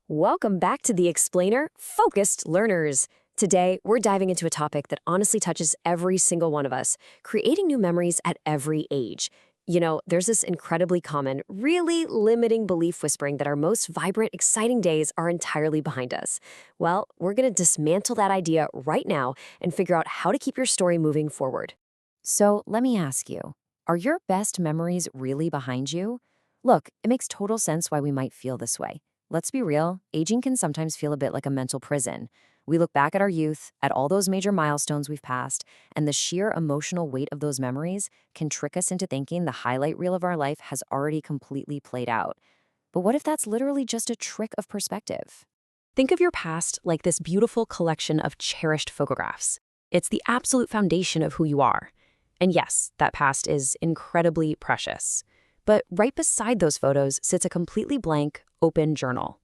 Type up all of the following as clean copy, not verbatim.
Welcome back to The Explainer, Focused Learners. Today, we're diving into a topic that honestly touches every single one of us, creating new memories at every age. There's this incredibly common, really limiting belief whispering that our most vibrant, exciting days are entirely behind us. Well, we're going to dismantle that idea right now and figure out how to keep your story moving forward. So let me ask you, are your best memories really behind you? Look, it makes total sense why we might feel this way. Let's be real, aging can sometimes feel a bit like a mental prison. We look back at our youth, at all those major milestones we've passed, and the sheer emotional weight of those memories can trick us into thinking the highlight reel of our life has already completely played out. But what if that's literally just a trick of perspective? Think of your past like this beautiful collection of cherished photographs. It's the absolute foundation of who you are. And yes, that past is incredibly precious. But right beside those photos sits a completely blank, open journal.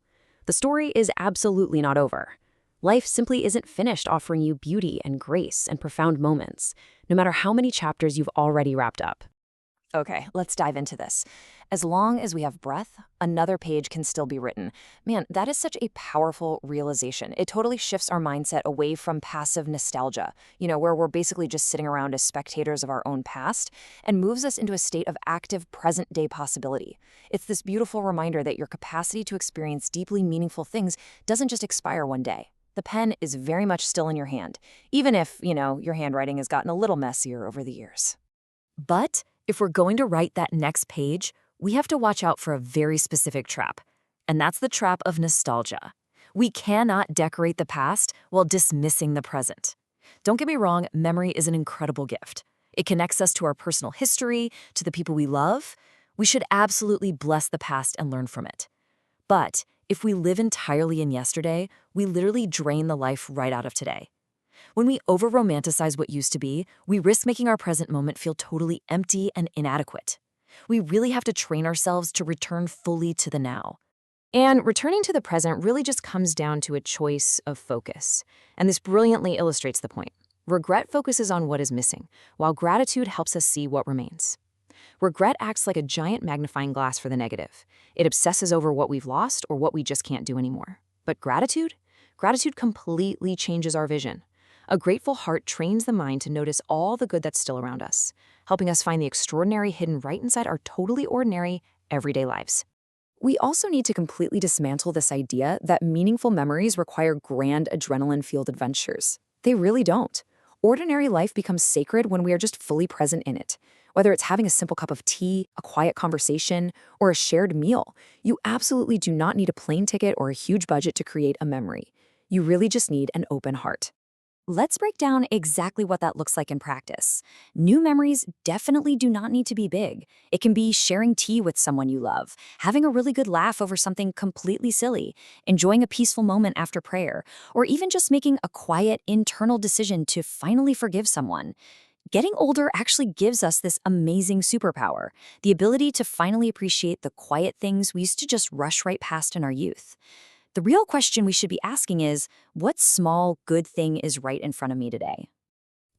The story is absolutely not over. Life simply isn't finished offering you beauty and grace and profound moments, no matter how many chapters you've already wrapped up. Okay, let's dive into this. As long as we have breath, another page can still be written. Man, that is such a powerful realization. It totally shifts our mindset away from passive nostalgia, where we're basically just sitting around as spectators of our own past, and moves us into a state of active present-day possibility. It's this beautiful reminder that your capacity to experience deeply meaningful things doesn't just expire one day. The pen is very much still in your hand, even if, your handwriting has gotten a little messier over the years. But if we're going to write that next page, we have to watch out for a very specific trap, and that's the trap of nostalgia. We cannot decorate the past while dismissing the present. Don't get me wrong, memory is an incredible gift. It connects us to our personal history, to the people we love. We should absolutely bless the past and learn from it. But if we live entirely in yesterday, we literally drain the life right out of today. When we over-romanticize what used to be, we risk making our present moment feel totally empty and inadequate. We really have to train ourselves to return fully to the now. And returning to the present really just comes down to a choice of focus. And this brilliantly illustrates the point. Regret focuses on what is missing, while gratitude helps us see what remains. Regret acts like a giant magnifying glass for the negative. It obsesses over what we've lost or what we just can't do anymore. But gratitude? Gratitude completely changes our vision. A grateful heart trains the mind to notice all the good that's still around us, helping us find the extraordinary hidden right inside our totally ordinary, everyday lives. We also need to completely dismantle this idea that meaningful memories require grand adrenaline-fueled adventures. They really don't. Ordinary life becomes sacred when we are just fully present in it. Whether it's having a simple cup of tea, a quiet conversation, or a shared meal, you absolutely do not need a plane ticket or a huge budget to create a memory. You really just need an open heart. Let's break down exactly what that looks like in practice. New memories definitely do not need to be big. It can be sharing tea with someone you love, having a really good laugh over something completely silly, enjoying a peaceful moment after prayer, or even just making a quiet, internal decision to finally forgive someone. Getting older actually gives us this amazing superpower, the ability to finally appreciate the quiet things we used to just rush right past in our youth. The real question we should be asking is, what small, good thing is right in front of me today?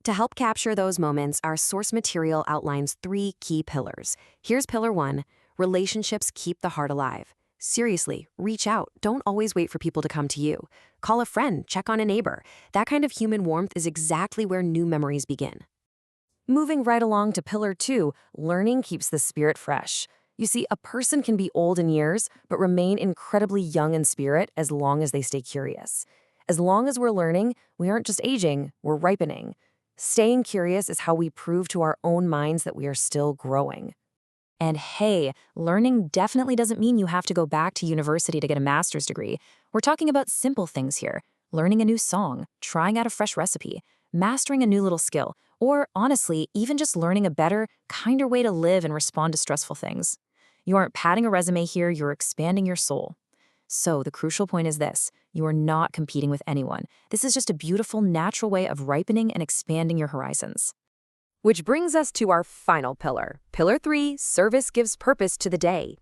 To help capture those moments, our source material outlines 3 key pillars. Here's pillar 1, relationships keep the heart alive. Seriously, reach out. Don't always wait for people to come to you. Call a friend, check on a neighbor. That kind of human warmth is exactly where new memories begin. Moving right along to pillar 2, learning keeps the spirit fresh. You see, a person can be old in years, but remain incredibly young in spirit as long as they stay curious. As long as we're learning, we aren't just aging, we're ripening. Staying curious is how we prove to our own minds that we are still growing. And hey, learning definitely doesn't mean you have to go back to university to get a master's degree. We're talking about simple things here. Learning a new song, trying out a fresh recipe, mastering a new little skill, or honestly, even just learning a better, kinder way to live and respond to stressful things. You aren't padding a resume here, you're expanding your soul. So the crucial point is this, you are not competing with anyone. This is just a beautiful, natural way of ripening and expanding your horizons. Which brings us to our final pillar. Pillar 3, service gives purpose to the day.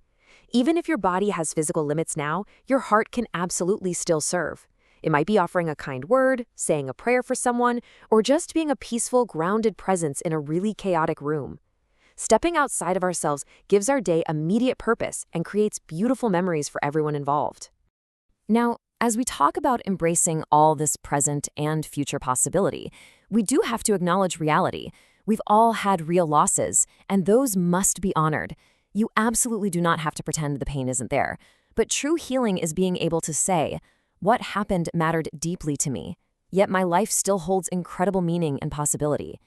Even if your body has physical limits now, your heart can absolutely still serve. It might be offering a kind word, saying a prayer for someone, or just being a peaceful, grounded presence in a really chaotic room. Stepping outside of ourselves gives our day immediate purpose and creates beautiful memories for everyone involved. Now, as we talk about embracing all this present and future possibility, we do have to acknowledge reality. We've all had real losses, and those must be honored. You absolutely do not have to pretend the pain isn't there. But true healing is being able to say, what happened mattered deeply to me, yet my life still holds incredible meaning and possibility.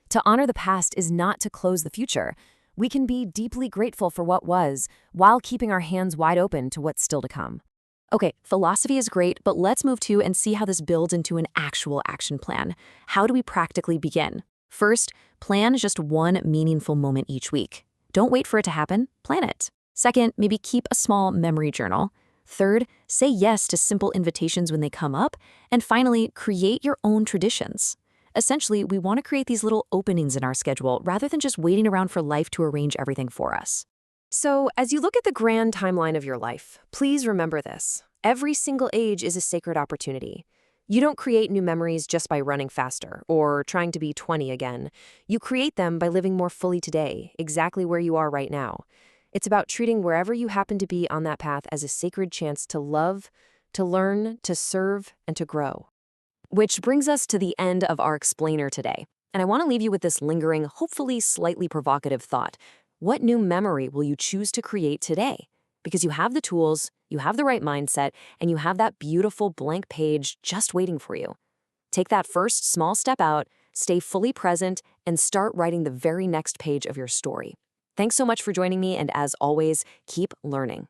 To honor the past is not to close the future. We can be deeply grateful for what was, while keeping our hands wide open to what's still to come. Okay, philosophy is great, but let's move to and see how this builds into an actual action plan. How do we practically begin? First, plan just one meaningful moment each week. Don't wait for it to happen, plan it. Second, maybe keep a small memory journal. Third, say yes to simple invitations when they come up. And finally, create your own traditions. Essentially, we want to create these little openings in our schedule rather than just waiting around for life to arrange everything for us. So, as you look at the grand timeline of your life, please remember this. Every single age is a sacred opportunity. You don't create new memories just by running faster or trying to be 20 again. You create them by living more fully today, exactly where you are right now. It's about treating wherever you happen to be on that path as a sacred chance to love, to learn, to serve, and to grow. Which brings us to the end of our explainer today. And I want to leave you with this lingering, hopefully slightly provocative thought. What new memory will you choose to create today? Because you have the tools, you have the right mindset, and you have that beautiful blank page just waiting for you. Take that first small step out, stay fully present, and start writing the very next page of your story. Thanks so much for joining me, and as always, keep learning.